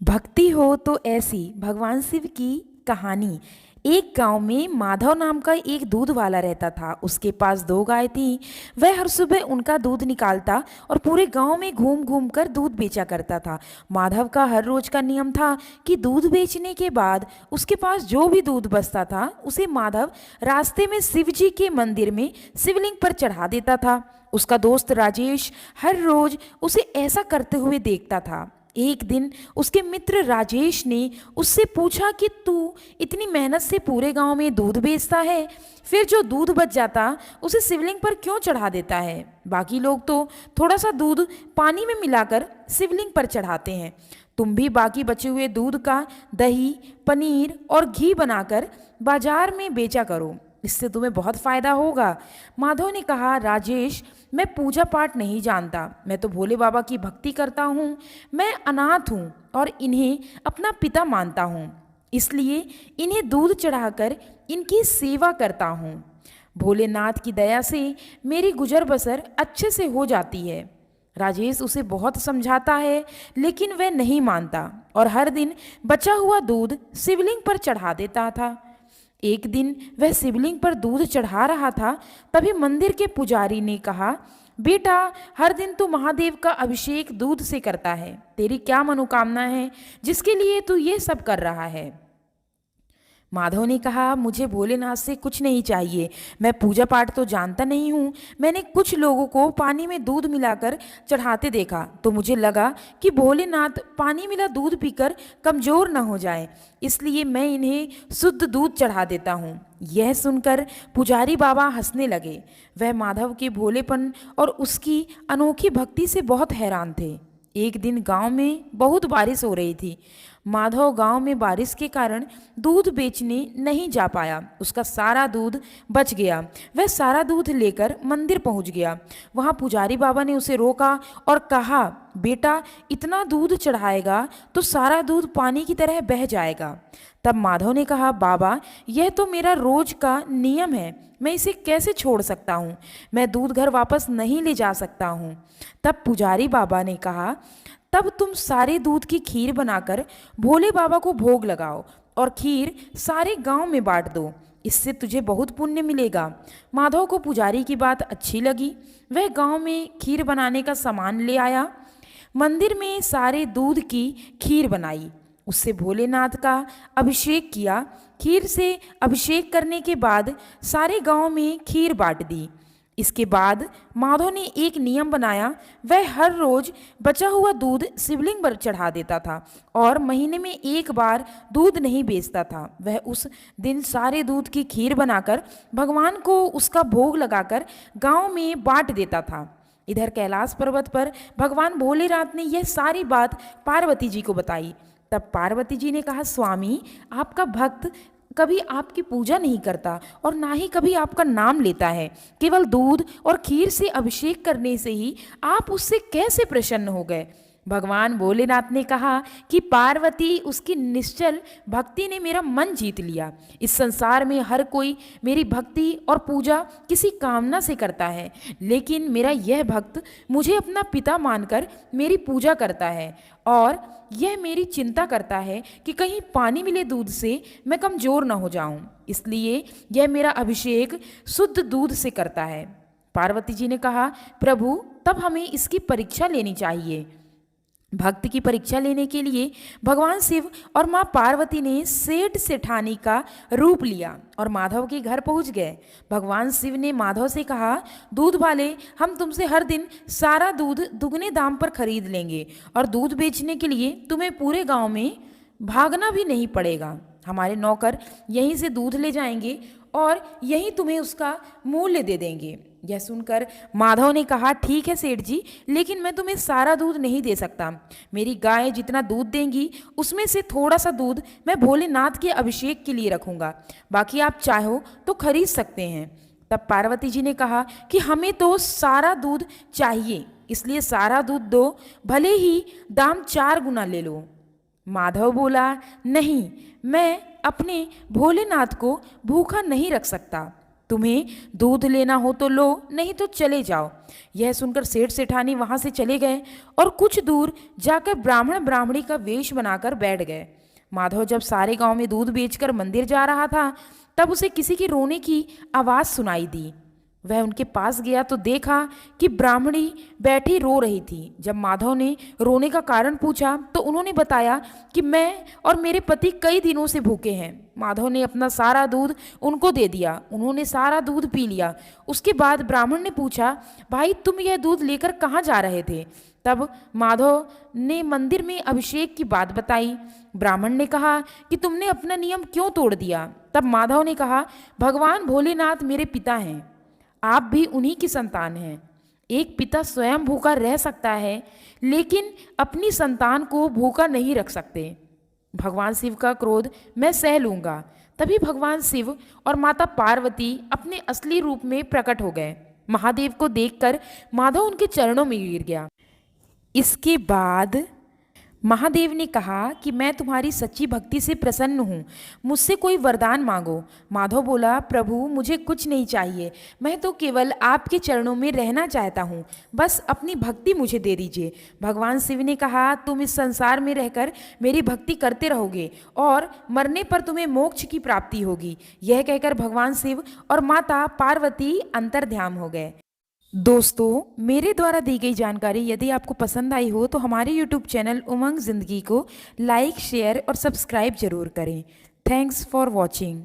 भक्ति हो तो ऐसी भगवान शिव की कहानी। एक गांव में माधव नाम का एक दूध वाला रहता था। उसके पास दो गाय थी। वह हर सुबह उनका दूध निकालता और पूरे गांव में घूम घूम कर दूध बेचा करता था। माधव का हर रोज का नियम था कि दूध बेचने के बाद उसके पास जो भी दूध बचता था उसे माधव रास्ते में शिव जी के मंदिर में शिवलिंग पर चढ़ा देता था। उसका दोस्त राजेश हर रोज उसे ऐसा करते हुए देखता था। एक दिन उसके मित्र राजेश ने उससे पूछा कि तू इतनी मेहनत से पूरे गांव में दूध बेचता है, फिर जो दूध बच जाता उसे शिवलिंग पर क्यों चढ़ा देता है? बाकी लोग तो थोड़ा सा दूध पानी में मिलाकर शिवलिंग पर चढ़ाते हैं। तुम भी बाकी बचे हुए दूध का दही, पनीर और घी बनाकर बाजार में बेचा करो, इससे तुम्हें बहुत फायदा होगा। माधव ने कहा, राजेश, मैं पूजा पाठ नहीं जानता, मैं तो भोले बाबा की भक्ति करता हूँ। मैं अनाथ हूँ और इन्हें अपना पिता मानता हूँ, इसलिए इन्हें दूध चढ़ाकर इनकी सेवा करता हूँ। भोलेनाथ की दया से मेरी गुजर बसर अच्छे से हो जाती है। राजेश उसे बहुत समझाता है, लेकिन वह नहीं मानता और हर दिन बचा हुआ दूध शिवलिंग पर चढ़ा देता था। एक दिन वह शिवलिंग पर दूध चढ़ा रहा था, तभी मंदिर के पुजारी ने कहा, बेटा, हर दिन तू महादेव का अभिषेक दूध से करता है। तेरी क्या मनोकामना है जिसके लिए तू ये सब कर रहा है? माधव ने कहा, मुझे भोलेनाथ से कुछ नहीं चाहिए। मैं पूजा पाठ तो जानता नहीं हूँ। मैंने कुछ लोगों को पानी में दूध मिलाकर चढ़ाते देखा तो मुझे लगा कि भोलेनाथ पानी मिला दूध पीकर कमज़ोर न हो जाए, इसलिए मैं इन्हें शुद्ध दूध चढ़ा देता हूँ। यह सुनकर पुजारी बाबा हंसने लगे। वह माधव के भोलेपन और उसकी अनोखी भक्ति से बहुत हैरान थे। एक दिन गांव में बहुत बारिश हो रही थी। माधव गांव में बारिश के कारण दूध बेचने नहीं जा पाया। उसका सारा दूध बच गया। वह सारा दूध लेकर मंदिर पहुंच गया। वहां पुजारी बाबा ने उसे रोका और कहा, बेटा, इतना दूध चढ़ाएगा तो सारा दूध पानी की तरह बह जाएगा। तब माधव ने कहा, बाबा, यह तो मेरा रोज का नियम है, मैं इसे कैसे छोड़ सकता हूँ? मैं दूध घर वापस नहीं ले जा सकता हूँ। तब पुजारी बाबा ने कहा, तब तुम सारे दूध की खीर बनाकर भोले बाबा को भोग लगाओ और खीर सारे गांव में बांट दो, इससे तुझे बहुत पुण्य मिलेगा। माधव को पुजारी की बात अच्छी लगी। वह गांव में खीर बनाने का सामान ले आया। मंदिर में सारे दूध की खीर बनाई, उससे भोलेनाथ का अभिषेक किया। खीर से अभिषेक करने के बाद सारे गांव में खीर बांट दी। इसके बाद माधव ने एक नियम बनाया। वह हर रोज बचा हुआ दूध शिवलिंग पर चढ़ा देता था और महीने में एक बार दूध नहीं बेचता था। वह उस दिन सारे दूध की खीर बनाकर भगवान को उसका भोग लगाकर गांव में बांट देता था। इधर कैलाश पर्वत पर भगवान भोलेनाथ ने यह सारी बात पार्वती जी को बताई। तब पार्वती जी ने कहा, स्वामी, आपका भक्त कभी आपकी पूजा नहीं करता और ना ही कभी आपका नाम लेता है। केवल दूध और खीर से अभिषेक करने से ही आप उससे कैसे प्रसन्न हो गए? भगवान भोलेनाथ ने कहा कि पार्वती, उसकी निश्चल भक्ति ने मेरा मन जीत लिया। इस संसार में हर कोई मेरी भक्ति और पूजा किसी कामना से करता है, लेकिन मेरा यह भक्त मुझे अपना पिता मानकर मेरी पूजा करता है और यह मेरी चिंता करता है कि कहीं पानी मिले दूध से मैं कमज़ोर न हो जाऊं, इसलिए यह मेरा अभिषेक शुद्ध दूध से करता है। पार्वती जी ने कहा, प्रभु, तब हमें इसकी परीक्षा लेनी चाहिए। भक्त की परीक्षा लेने के लिए भगवान शिव और माँ पार्वती ने सेठ सेठानी का रूप लिया और माधव के घर पहुँच गए। भगवान शिव ने माधव से कहा, दूध वाले, हम तुमसे हर दिन सारा दूध दुगने दाम पर खरीद लेंगे और दूध बेचने के लिए तुम्हें पूरे गांव में भागना भी नहीं पड़ेगा। हमारे नौकर यहीं से दूध ले जाएंगे और यहीं तुम्हें उसका मूल्य दे देंगे। यह सुनकर माधव ने कहा, ठीक है सेठ जी, लेकिन मैं तुम्हें सारा दूध नहीं दे सकता। मेरी गाय जितना दूध देंगी उसमें से थोड़ा सा दूध मैं भोलेनाथ के अभिषेक के लिए रखूंगा, बाकी आप चाहो तो खरीद सकते हैं। तब पार्वती जी ने कहा कि हमें तो सारा दूध चाहिए, इसलिए सारा दूध दो, भले ही दाम 4 गुना ले लो। माधव बोला, नहीं, मैं अपने भोलेनाथ को भूखा नहीं रख सकता। तुम्हें दूध लेना हो तो लो, नहीं तो चले जाओ। यह सुनकर सेठ सेठानी वहां से चले गए और कुछ दूर जाकर ब्राह्मण ब्राह्मणी का वेश बनाकर बैठ गए। माधव जब सारे गांव में दूध बेचकर मंदिर जा रहा था, तब उसे किसी के रोने की आवाज़ सुनाई दी। वह उनके पास गया तो देखा कि ब्राह्मणी बैठी रो रही थी। जब माधव ने रोने का कारण पूछा तो उन्होंने बताया कि मैं और मेरे पति कई दिनों से भूखे हैं। माधव ने अपना सारा दूध उनको दे दिया। उन्होंने सारा दूध पी लिया। उसके बाद ब्राह्मण ने पूछा, भाई तुम यह दूध लेकर कहाँ जा रहे थे? तब माधव ने मंदिर में अभिषेक की बात बताई। ब्राह्मण ने कहा कि तुमने अपना नियम क्यों तोड़ दिया? तब माधव ने कहा, भगवान भोलेनाथ मेरे पिता हैं, आप भी उन्हीं की संतान हैं। एक पिता स्वयं भूखा रह सकता है, लेकिन अपनी संतान को भूखा नहीं रख सकते। भगवान शिव का क्रोध मैं सह लूंगा। तभी भगवान शिव और माता पार्वती अपने असली रूप में प्रकट हो गए। महादेव को देखकर माधव उनके चरणों में गिर गया। इसके बाद महादेव ने कहा कि मैं तुम्हारी सच्ची भक्ति से प्रसन्न हूँ, मुझसे कोई वरदान मांगो। माधव बोला, प्रभु मुझे कुछ नहीं चाहिए, मैं तो केवल आपके चरणों में रहना चाहता हूँ, बस अपनी भक्ति मुझे दे दीजिए। भगवान शिव ने कहा, तुम इस संसार में रहकर मेरी भक्ति करते रहोगे और मरने पर तुम्हें मोक्ष की प्राप्ति होगी। यह कहकर भगवान शिव और माता पार्वती अंतर्ध्यान हो गए। दोस्तों, मेरे द्वारा दी गई जानकारी यदि आपको पसंद आई हो तो हमारे YouTube चैनल उमंग ज़िंदगी को लाइक, शेयर और सब्सक्राइब जरूर करें। Thanks for watching.